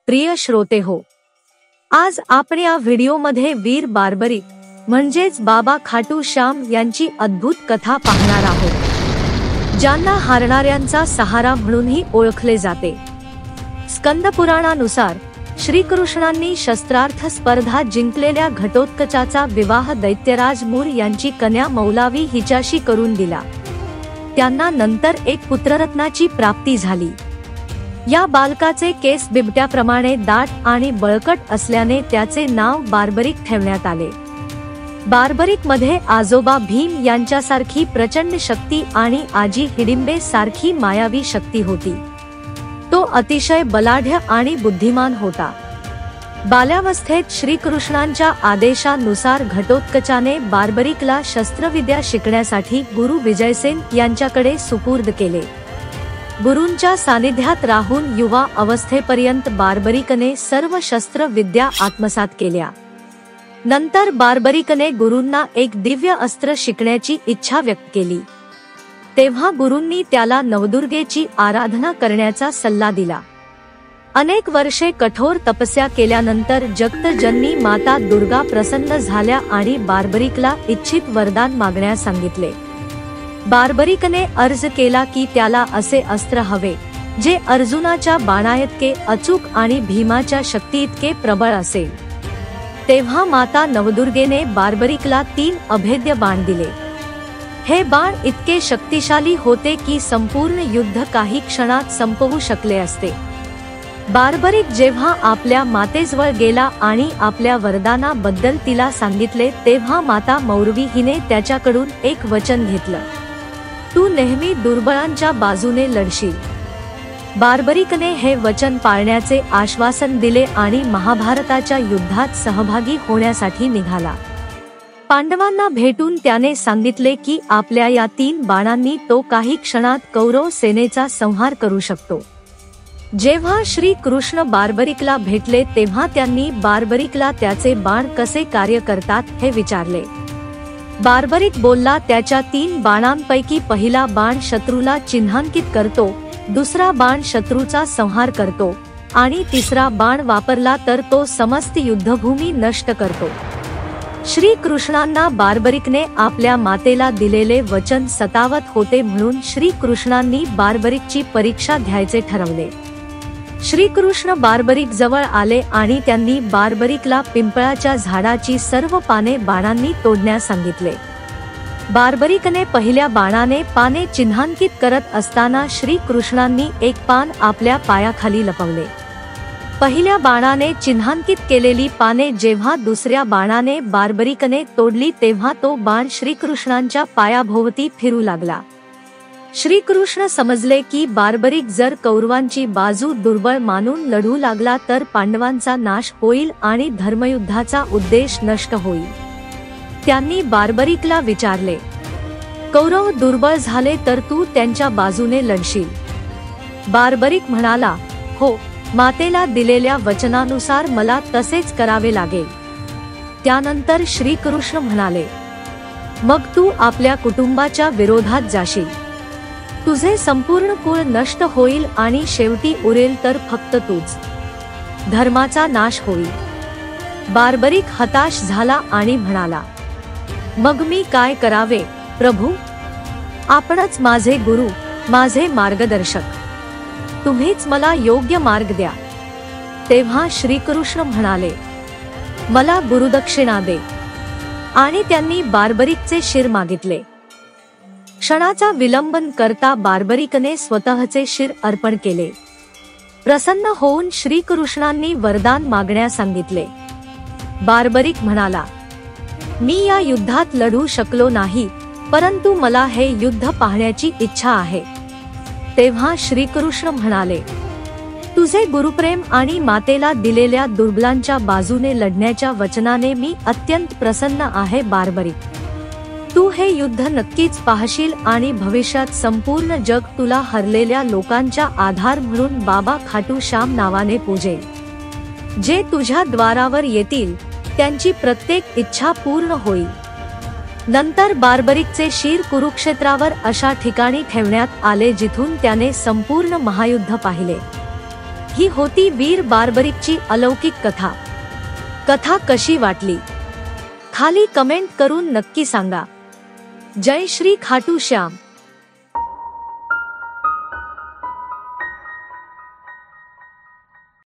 प्रिय श्रोते हो, आज आपण या व्हिडिओमध्ये वीर बार्बरिक म्हणजेच बाबा खाटू श्याम यांची अद्भुत कथा पाहणार आहोत, ज्यांना हारणाऱ्यांचा सहारा म्हणूनही ओळखले जाते। स्कंदपुराणानुसार श्रीकृष्णांनी शस्त्रार्थ स्पर्धा जिंकलेल्या घटोत्कचाचा विवाह दैत्यराज मूर यांची कन्या मौलावी हिच्याशी करून दिला। त्यांना नंतर एक पुत्ररत्नाची प्राप्ती झाली। या बालकाचे केस बिबट्याप्रमाणे दाट आणि बळकट असल्याने त्याचे नाव बार्बरिक ठेवण्यात आले। बार्बरिक मध्ये आजोबा भीम यांच्यासारखी प्रचंड शक्ती आणि आजी हिडिंबे सारखी मायावी शक्ती होती। तो अतिशय बलाढ्य आणि बुद्धिमान होता। बाल्यावस्थेत श्रीकृष्णांच्या आदेशानुसार घटोत्कचाने बार्बरिकला शस्त्रविद्या शिकण्यासाठी गुरु विजयसेन यांच्याकडे सुपूर्द केले। गुरूंच्या सानिध्यात राहून युवा अवस्थेपर्यंत बार्बरिकने सर्व शस्त्र विद्या आत्मसात केल्या। नंतर बार्बरिकने गुरूंना एक दिव्य अस्त्र शिकण्याची इच्छा व्यक्त केली। तेव्हा गुरूंनी त्याला नवदुर्गेची आराधना करण्याचा सल्ला दिला। अनेक वर्षे कठोर तपस्या केल्यानंतर जगतजननी माता दुर्गा प्रसन्न झाल्या आणि बार्बरिकला इच्छित वरदान मागण्यास सांगितले। बार्बरिकने अर्ज केला की त्याला असे अस्त्र हवे जे अर्जुनाच्या बाणाइतके अचूक आणि भीमाच्या शक्तीइतके प्रबळ असेल। तेव्हा माता नवदुर्गेने बार्बरिकला 3 अभेद्य बाण दिले। हे बाण इतके शक्तिशाली होते की संपूर्ण युद्ध काही क्षणात संपवू शकले असते। बार्बरिक जेव्हा आपल्या मातेजवळ गेला आणि आपल्या वरदानाबद्दल तिला सांगितले, तेव्हा माता मौरवी हिने त्याच्याकडून एक वचन घेतलं, तू नेहमी दुर्बळांच्या बाजूने लढशील। बार्बरिकने हे वचन पाळण्याचे आश्वासन दिले आणि महाभारताच्या युद्धात सहभागी होण्यासाठी निघाला। पांडवांना भेटून त्याने सांगितले की आपल्या या 3 बाणांनी तो काही क्षणात कौरव सेनेचा संहार करू शकतो। जेव्हा श्री कृष्ण बार्बरिकला भेटले तेव्हा त्यांनी बार्बरिकला त्याचे बाण कसे कार्य करतात हे विचारले। बार्बरिक बोलला, त्याच्या 3 बाणांपैकी पहिला बाण शत्रूला चिन्हांकित करतो, दुसरा बाण शत्रूचा संहार करतो आणि तिसरा बाण वापरला तर तो समस्त युद्धभूमी नष्ट करतो। श्री कृष्णांना बार्बरिकने आपल्या मातेला दिलेले वचन सतावत होते, म्हणून श्री कृष्णांनी बार्बरिकची परीक्षा घ्यायचे ठरवले। श्रीकृष्ण बार्बरिक जवळ आले आणि त्यांनी बार्बरिकला पिंपळाच्या झाडाची सर्व पाने बाणांनी तोडण्यास सांगितले। बार्बरिकने पहिल्या बाणाने पाने चिन्हांकित करत असताना श्रीकृष्णांनी एक पान आपल्या पायाखाली लपवले। पहिल्या बाणाने चिन्हांकित केलेली पाने जेव्हा दुसऱ्या बाणाने बार्बरिकने तोडली तेव्हा तो बाण श्रीकृष्णांच्या पायाभोवती फिरू लागला। श्रीकृष्ण समजले की बार्बरिक जर कौरवांची बाजू दुर्बळ मानून लढू लागला तर पांडवांचा नाश होईल आणि धर्मयुद्धाचा उद्देश नष्ट होईल। त्यांनी बार्बरिकला विचारले, कौरव दुर्बळ झाले तर तू त्यांच्या बाजूने लढशील? बार्बरिक म्हणाला, हो, मातेला दिलेल्या वचनानुसार मला तसेच करावे लागेल। त्यानंतर श्रीकृष्ण म्हणाले, मग तू आपल्या कुटुंबाच्या विरोधात जाशील। तुझे संपूर्ण कुळ नष्ट होईल आणि शेवटी उरेल तर फक्त तूच। धर्माचा नाश होईल। बार्बरिक हताश झाला आणि म्हणाला, मग मी काय करावे प्रभू? आपणच माझे गुरु, माझे मार्गदर्शक, तुम्हीच मला योग्य मार्ग द्या। तेव्हा श्रीकृष्ण म्हणाले, मला गुरुदक्षिणा दे। आणि त्यांनी बार्बरिकचे शिर मागितले। क्षणाचा विलंब करता बार्बरिकने स्वतःचे शिर अर्पण केले। प्रसन्न होऊन श्रीकृष्णांनी वरदान मागण्यास सांगितले। बार्बरिक म्हणाला, मी या युद्धात लढू शकलो नाही, परंतु मला हे युद्ध पाहण्याची इच्छा आहे। तेव्हा श्रीकृष्ण म्हणाले, तुझे गुरुप्रेम आणि मातेला दिलेल्या दुर्बलांच्या बाजूने लढण्याच्या वचनाने मी अत्यंत प्रसन्न आहे। बार्बरिक, तू हे युद्ध नक्कीच पाहशील आणि भविष्यात संपूर्ण जग तुला हरलेल्या लोकांच्या आधार म्हणून बाबा खाटू श्याम नावाने पूजेल। जे तुझ्या द्वारावर येतील त्यांची प्रत्येक इच्छा पूर्ण होईल। नंतर बार्बरिकचे शीर कुरुक्षेत्रावर अशा ठिकाणी ठेवण्यात आले जिथून त्याने संपूर्ण महायुद्ध पाहिले। ही होती वीर बार्बरिकची अलौकिक कथा. कथा कशी वाटली खाली कमेंट करून नक्की सांगा. जय श्री खाटू श्याम.